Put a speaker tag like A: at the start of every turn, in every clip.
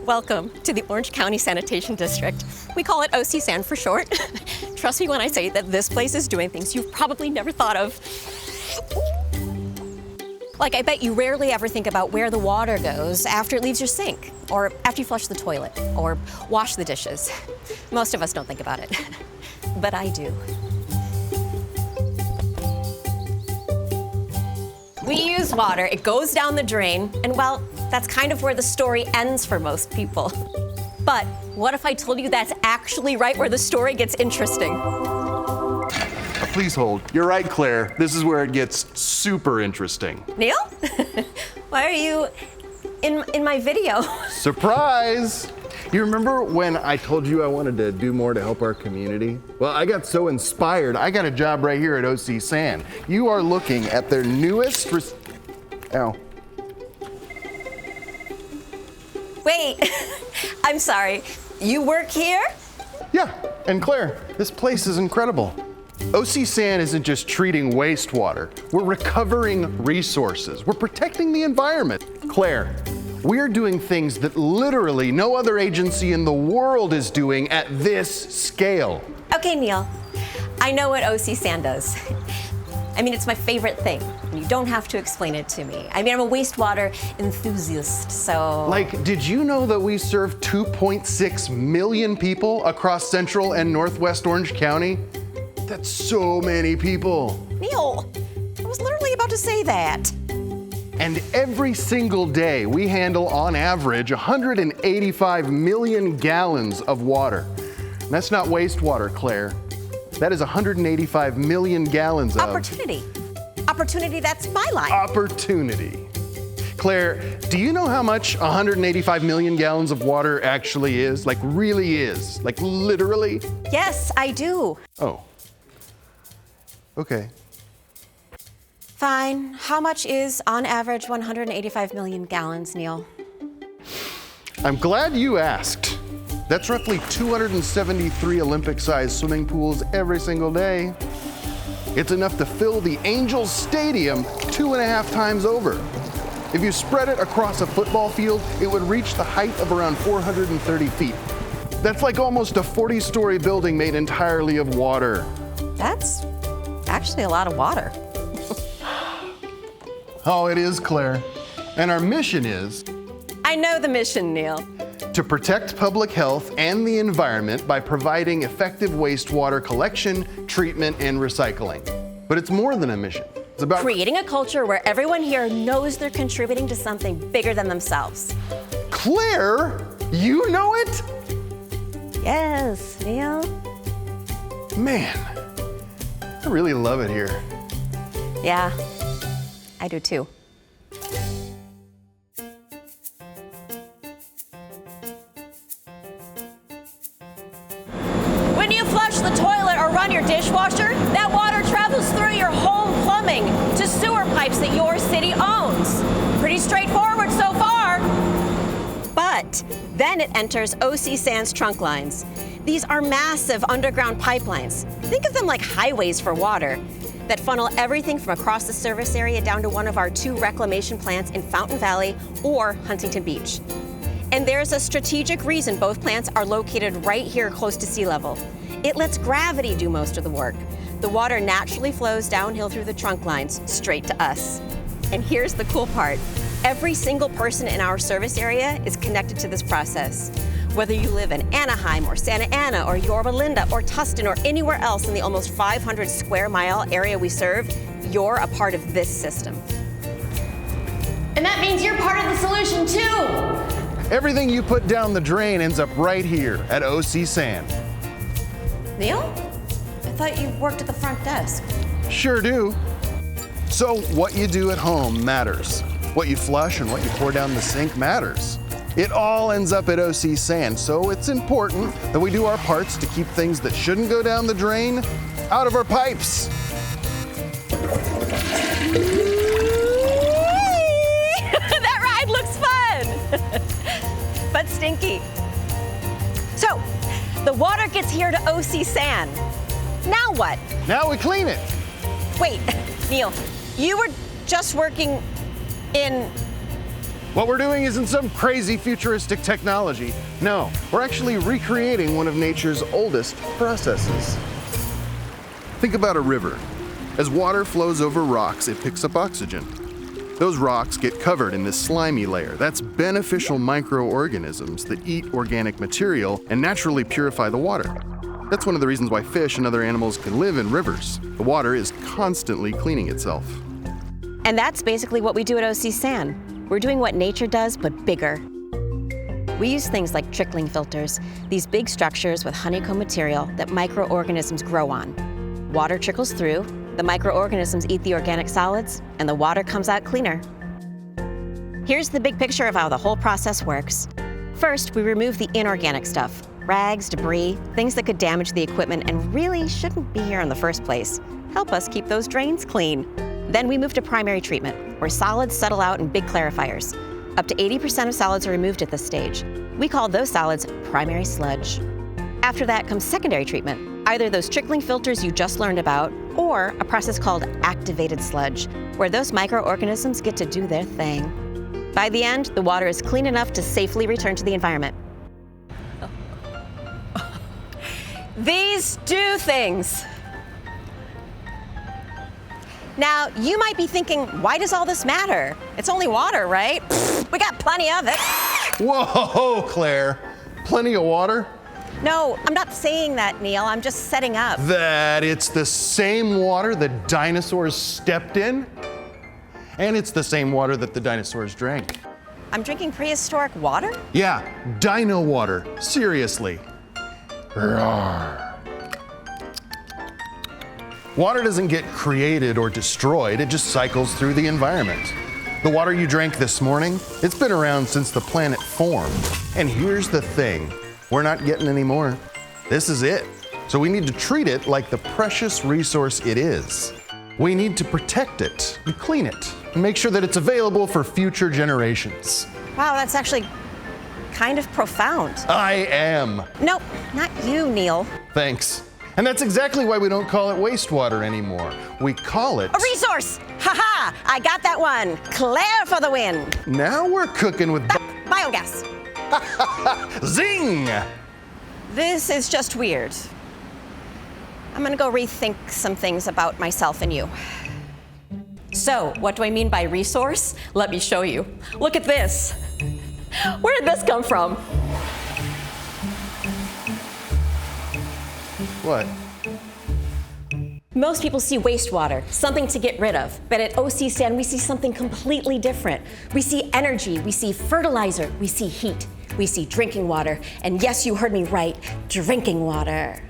A: Welcome to the Orange County Sanitation District. We call it OC San for short. Trust me when I say that this place is doing things you've probably never thought of. Like, I bet you rarely ever think about where the water goes after it leaves your sink, or after you flush the toilet, or wash the dishes. Most of us don't think about it, but I do. We use water, it goes down the drain, and well, that's kind of where the story ends for most people. But what if I told you that's actually right where the story gets interesting?
B: Please hold. You're right, Claire. This is where it gets super interesting.
A: Neil? Why are you in my video?
B: Surprise! You remember when I told you I wanted to do more to help our community? Well, I got so inspired, I got a job right here at OC San. You are looking at their newest Ow.
A: Wait, I'm sorry. You work here?
B: Yeah, and Claire, this place is incredible. OC San isn't just treating wastewater. We're recovering resources. We're protecting the environment. Claire, we're doing things that literally no other agency in the world is doing at this scale.
A: Okay, Neil. I know what OC San does. I mean, it's my favorite thing. You don't have to explain it to me. I mean, I'm a wastewater enthusiast, so...
B: Like, did you know that we serve 2.6 million people across Central and Northwest Orange County? That's so many people.
A: Neil, I was literally about to say that.
B: And every single day, we handle, on average, 185 million gallons of water. And that's not wastewater, Claire. That is 185 million gallons of...
A: Opportunity. Opportunity, that's my life.
B: Opportunity. Claire, do you know how much 185 million gallons of water actually is? Like, really is? Like, literally?
A: Yes, I do.
B: Oh. Okay.
A: Fine. How much is, on average, 185 million gallons, Neil?
B: I'm glad you asked. That's roughly 273 Olympic-sized swimming pools every single day. It's enough to fill the Angels Stadium 2.5 times over. If you spread it across a football field, it would reach the height of around 430 feet. That's like almost a 40-story building made entirely of water.
A: That's actually a lot of water.
B: Oh, it is, Claire. And our mission is...
A: I know the mission, Neil.
B: To protect public health and the environment by providing effective wastewater collection, treatment, and recycling. But it's more than a mission. It's about
A: creating a culture where everyone here knows they're contributing to something bigger than themselves.
B: Claire, you know it?
A: Yes, Neil.
B: Man, I really love it here.
A: Yeah, I do too. When you flush the toilet or run your dishwasher, that water travels through your home plumbing to sewer pipes that your city owns. Pretty straightforward so far. But then it enters OC San's trunk lines. These are massive underground pipelines. Think of them like highways for water that funnel everything from across the service area down to one of our 2 reclamation plants in Fountain Valley or Huntington Beach. And there's a strategic reason both plants are located right here close to sea level. It lets gravity do most of the work. The water naturally flows downhill through the trunk lines straight to us. And here's the cool part. Every single person in our service area is connected to this process. Whether you live in Anaheim or Santa Ana or Yorba Linda or Tustin or anywhere else in the almost 500 square mile area we serve, you're a part of this system. And that means you're part of the solution too.
B: Everything you put down the drain ends up right here at OC San.
A: Neil? I thought you worked at the front desk.
B: Sure do. So what you do at home matters. What you flush and what you pour down the sink matters. It all ends up at OC San, so it's important that we do our parts to keep things that shouldn't go down the drain out of our pipes.
A: That ride looks fun, but stinky. So, the water gets here to OC San. Now what?
B: Now we clean it.
A: Wait, Neil, you were just working in...
B: What we're doing isn't some crazy futuristic technology. No, we're actually recreating one of nature's oldest processes. Think about a river. As water flows over rocks, it picks up oxygen. Those rocks get covered in this slimy layer. That's beneficial microorganisms that eat organic material and naturally purify the water. That's one of the reasons why fish and other animals can live in rivers. The water is constantly cleaning itself.
A: And that's basically what we do at OC San. We're doing what nature does, but bigger. We use things like trickling filters, these big structures with honeycomb material that microorganisms grow on. Water trickles through, the microorganisms eat the organic solids, and the water comes out cleaner. Here's the big picture of how the whole process works. First, we remove the inorganic stuff, rags, debris, things that could damage the equipment and really shouldn't be here in the first place. Help us keep those drains clean. Then we move to primary treatment, where solids settle out in big clarifiers. Up to 80% of solids are removed at this stage. We call those solids primary sludge. After that comes secondary treatment, either those trickling filters you just learned about, or a process called activated sludge, where those microorganisms get to do their thing. By the end, the water is clean enough to safely return to the environment. These do things. Now, you might be thinking, why does all this matter? It's only water, right? We got plenty of it.
B: Whoa, Claire. Plenty of water?
A: No, I'm not saying that, Neil. I'm just setting up.
B: That it's the same water that dinosaurs stepped in? And it's the same water that the dinosaurs drank.
A: I'm drinking prehistoric water?
B: Yeah, dino water. Seriously. Roar. Water doesn't get created or destroyed, it just cycles through the environment. The water you drank this morning, it's been around since the planet formed. And here's the thing, we're not getting any more. This is it. So we need to treat it like the precious resource it is. We need to protect it and clean it and make sure that it's available for future generations.
A: Wow, that's actually kind of profound.
B: I am.
A: No, not you, Neil.
B: Thanks. And that's exactly why we don't call it wastewater anymore. We call it...
A: A resource! Ha-ha! I got that one. Claire for the win.
B: Now we're cooking with...
A: Biogas.
B: Zing!
A: This is just weird. I'm gonna go rethink some things about myself and you. So, what do I mean by resource? Let me show you. Look at this. Where did this come from?
B: What?
A: Most people see wastewater, something to get rid of. But at OC San, we see something completely different. We see energy, we see fertilizer, we see heat, we see drinking water. And yes, you heard me right, drinking water.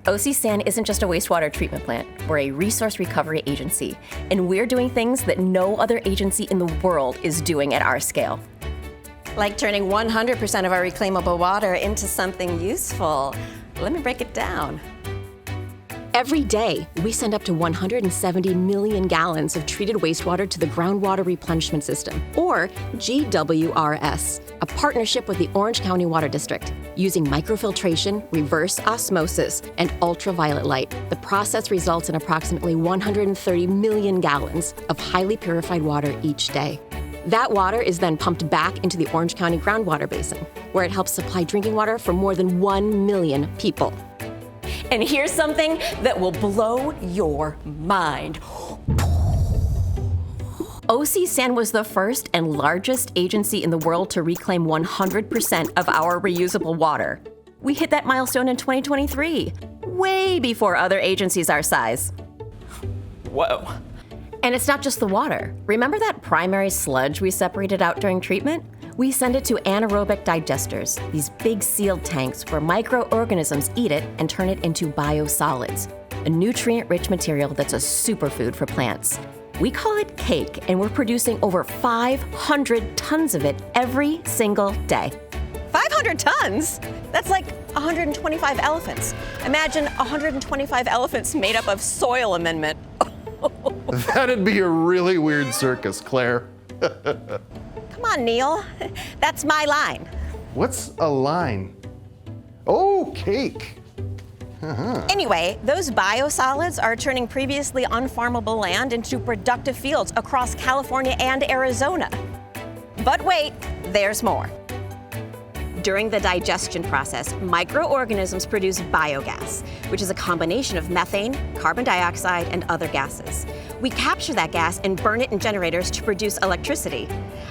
A: OC San isn't just a wastewater treatment plant. We're a resource recovery agency. And we're doing things that no other agency in the world is doing at our scale. Like turning 100% of our reclaimable water into something useful. Let me break it down. Every day, we send up to 170 million gallons of treated wastewater to the Groundwater Replenishment System, or GWRS, a partnership with the Orange County Water District. Using microfiltration, reverse osmosis, and ultraviolet light, the process results in approximately 130 million gallons of highly purified water each day. That water is then pumped back into the Orange County groundwater basin, where it helps supply drinking water for more than 1 million people. And here's something that will blow your mind. OC San was the first and largest agency in the world to reclaim 100% of our reusable water. We hit that milestone in 2023, way before other agencies our size. Whoa. And it's not just the water. Remember that primary sludge we separated out during treatment? We send it to anaerobic digesters, these big sealed tanks where microorganisms eat it and turn it into biosolids, a nutrient-rich material that's a superfood for plants. We call it cake, and we're producing over 500 tons of it every single day. 500 tons? That's like 125 elephants. Imagine 125 elephants made up of soil amendment.
B: That'd be a really weird circus, Claire.
A: Come on, Neil. That's my line.
B: What's a line? Oh, cake.
A: Anyway, those biosolids are turning previously unfarmable land into productive fields across California and Arizona. But wait, there's more. During the digestion process, microorganisms produce biogas, which is a combination of methane, carbon dioxide, and other gases. We capture that gas and burn it in generators to produce electricity.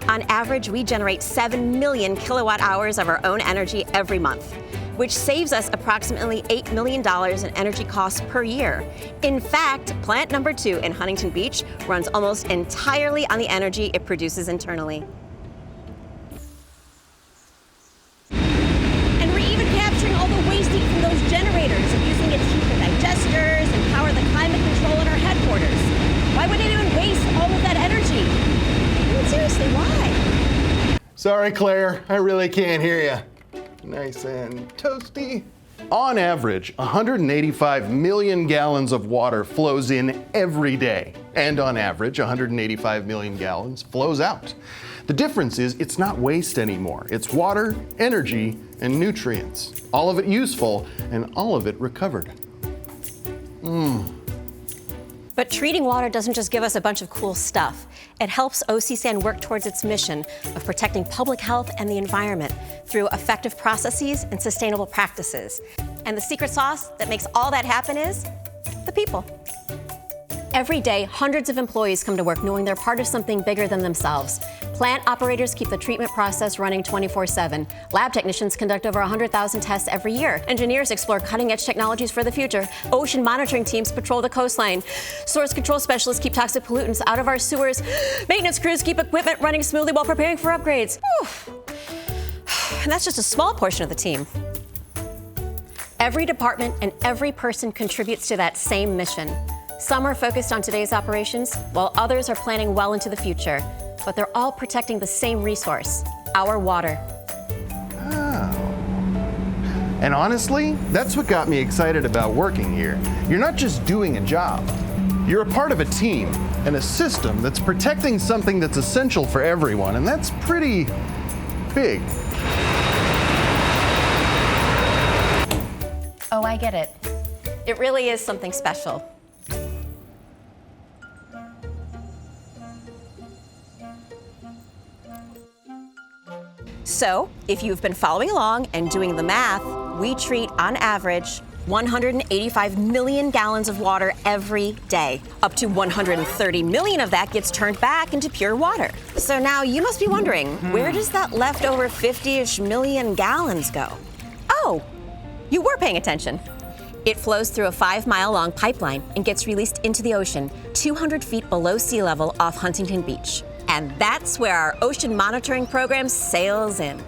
A: On average, we generate 7 million kilowatt hours of our own energy every month, which saves us approximately $8 million in energy costs per year. In fact, plant number 2 in Huntington Beach runs almost entirely on the energy it produces internally. And we're even capturing all the waste heat from those generators and using it to heat the digesters and power the climate control in our headquarters. Why would anyone waste all of that energy? I mean, seriously, why?
B: Sorry, Claire, I really can't hear you. Nice and toasty. On average, 185 million gallons of water flows in every day. And on average, 185 million gallons flows out. The difference is it's not waste anymore. It's water, energy, and nutrients. All of it useful and all of it recovered.
A: But treating water doesn't just give us a bunch of cool stuff. It helps OCSAN work towards its mission of protecting public health and the environment through effective processes and sustainable practices. And the secret sauce that makes all that happen is the people. Every day, hundreds of employees come to work knowing they're part of something bigger than themselves. Plant operators keep the treatment process running 24/7. Lab technicians conduct over 100,000 tests every year. Engineers explore cutting-edge technologies for the future. Ocean monitoring teams patrol the coastline. Source control specialists keep toxic pollutants out of our sewers. Maintenance crews keep equipment running smoothly while preparing for upgrades. Whew. And that's just a small portion of the team. Every department and every person contributes to that same mission. Some are focused on today's operations, while others are planning well into the future. But they're all protecting the same resource, our water.
B: Oh. And honestly, that's what got me excited about working here. You're not just doing a job. You're a part of a team and a system that's protecting something that's essential for everyone, and that's pretty big.
A: Oh, I get it. It really is something special. So, if you've been following along and doing the math, we treat, on average, 185 million gallons of water every day. Up to 130 million of that gets turned back into pure water. So now you must be wondering, where does that leftover 50-ish million gallons go? Oh, you were paying attention. It flows through a 5-mile-long pipeline and gets released into the ocean, 200 feet below sea level off Huntington Beach. And that's where our ocean monitoring program sails in.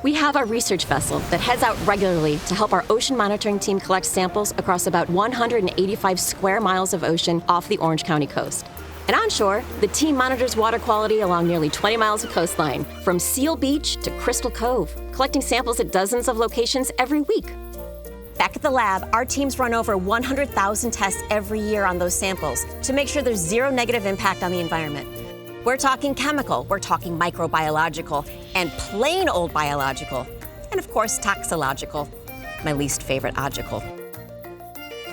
A: We have a research vessel that heads out regularly to help our ocean monitoring team collect samples across about 185 square miles of ocean off the Orange County coast. And onshore, the team monitors water quality along nearly 20 miles of coastline, from Seal Beach to Crystal Cove, collecting samples at dozens of locations every week. Back at the lab, our teams run over 100,000 tests every year on those samples to make sure there's zero negative impact on the environment. We're talking chemical, we're talking microbiological, and plain old biological, and of course toxological, my least favorite logical.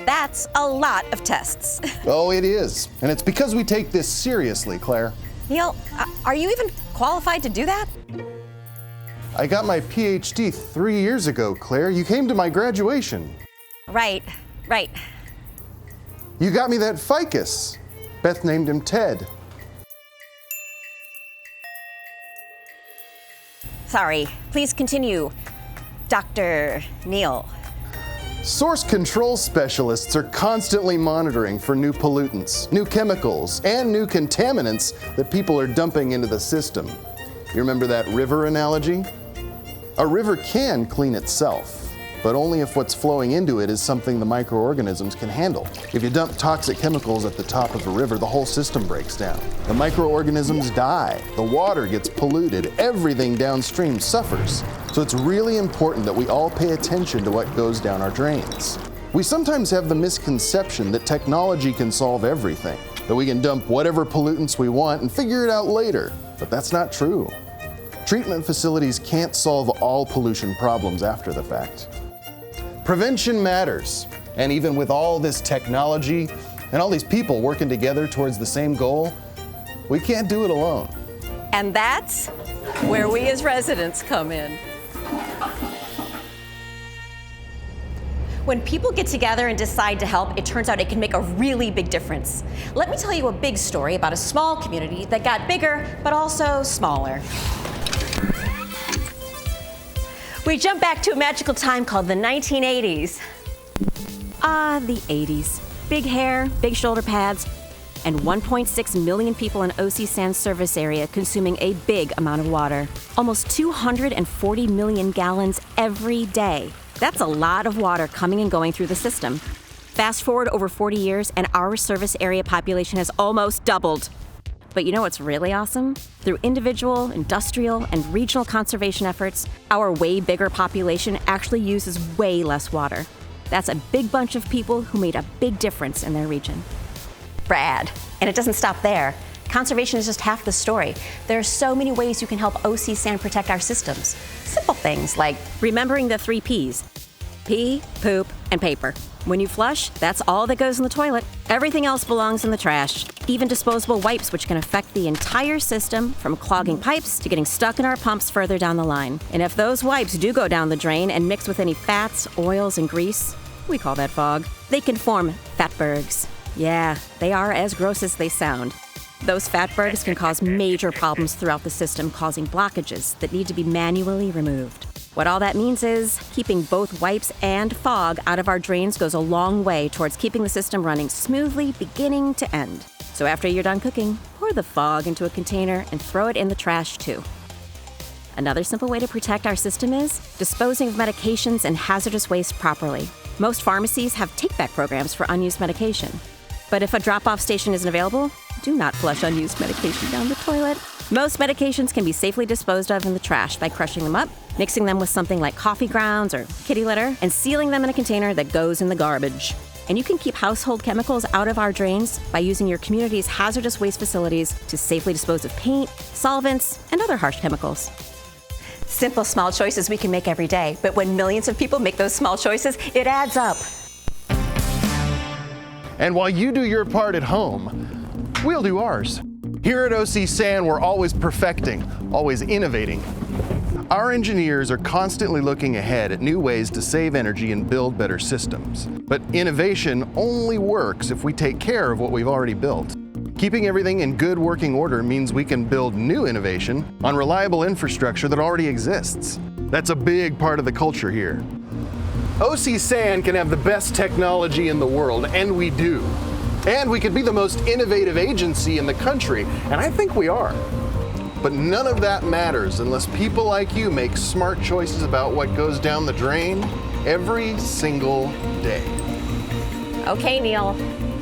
A: That's a lot of tests.
B: Oh, it is. And it's because we take this seriously, Claire.
A: Neil, are you even qualified to do that?
B: I got my PhD 3 years ago, Claire. You came to my graduation.
A: Right.
B: You got me that ficus. Beth named him Ted.
A: Sorry, please continue, Dr. Neil.
B: Source control specialists are constantly monitoring for new pollutants, new chemicals, and new contaminants that people are dumping into the system. You remember that river analogy? A river can clean itself, but only if what's flowing into it is something the microorganisms can handle. If you dump toxic chemicals at the top of a river, the whole system breaks down. The microorganisms die, the water gets polluted, everything downstream suffers. So it's really important that we all pay attention to what goes down our drains. We sometimes have the misconception that technology can solve everything, that we can dump whatever pollutants we want and figure it out later, but that's not true. Treatment facilities can't solve all pollution problems after the fact. Prevention matters.
C: And even with all this technology and all these people working together towards the same goal, we can't do it alone.
A: And that's where we as residents come in. When people get together and decide to help, it turns out it can make a really big difference. Let me tell you a big story about a small community that got bigger, but also smaller. We jump back to a magical time called the 1980s. The 80s. Big hair, big shoulder pads, and 1.6 million people in OC San's service area consuming a big amount of water. Almost 240 million gallons every day. That's a lot of water coming and going through the system. Fast forward over 40 years, and our service area population has almost doubled. But you know what's really awesome? Through individual, industrial, and regional conservation efforts, our way bigger population actually uses way less water. That's a big bunch of people who made a big difference in their region. Brad. And it doesn't stop there. Conservation is just half the story. There are so many ways you can help OC San protect our systems. Simple things like remembering the 3 Ps. Pee, poop, and paper. When you flush, that's all that goes in the toilet. Everything else belongs in the trash. Even disposable wipes, which can affect the entire system, from clogging pipes to getting stuck in our pumps further down the line. And if those wipes do go down the drain and mix with any fats, oils, and grease, we call that fog, they can form fatbergs. Yeah, they are as gross as they sound. Those fatbergs can cause major problems throughout the system, causing blockages that need to be manually removed. What all that means is keeping both wipes and fog out of our drains goes a long way towards keeping the system running smoothly beginning to end. So after you're done cooking, pour the fog into a container and throw it in the trash too. Another simple way to protect our system is disposing of medications and hazardous waste properly. Most pharmacies have take-back programs for unused medication. But if a drop-off station isn't available, do not flush unused medication down the toilet. Most medications can be safely disposed of in the trash by crushing them up, mixing them with something like coffee grounds or kitty litter, and sealing them in a container that goes in the garbage. And you can keep household chemicals out of our drains by using your community's hazardous waste facilities to safely dispose of paint, solvents, and other harsh chemicals. Simple, small choices we can make every day, but when millions of people make those small choices, it adds up.
B: And while you do your part at home, we'll do ours. Here at OC San, we're always perfecting, always innovating. Our engineers are constantly looking ahead at new ways to save energy and build better systems. But innovation only works if we take care of what we've already built. Keeping everything in good working order means we can build new innovation on reliable infrastructure that already exists. That's a big part of the culture here. OC San can have the best technology in the world, and we do. And we could be the most innovative agency in the country, and I think we are. But none of that matters unless people like you make smart choices about what goes down the drain every single day.
A: Okay, Neil,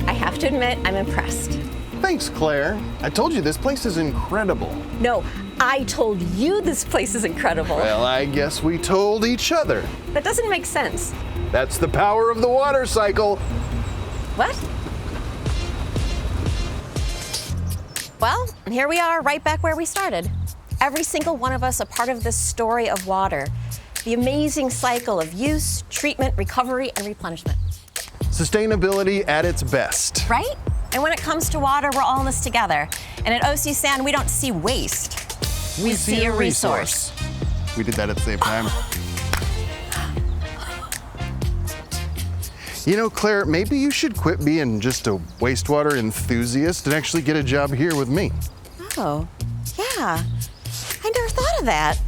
A: I have to admit, I'm impressed.
B: Thanks, Claire. I told you this place is incredible.
A: No, I told you this place is incredible.
B: Well, I guess we told each other.
A: That doesn't make sense.
B: That's the power of the water cycle.
A: What? Well, here we are, right back where we started. Every single one of us a part of this story of water. The amazing cycle of use, treatment, recovery, and replenishment.
B: Sustainability at its best.
A: Right? And when it comes to water, we're all in this together. And at OC San, we don't see waste. We see a resource.
B: We did that at the same time. You know, Claire, maybe you should quit being just a wastewater enthusiast and actually get a job here with me.
A: Oh, yeah. I never thought of that.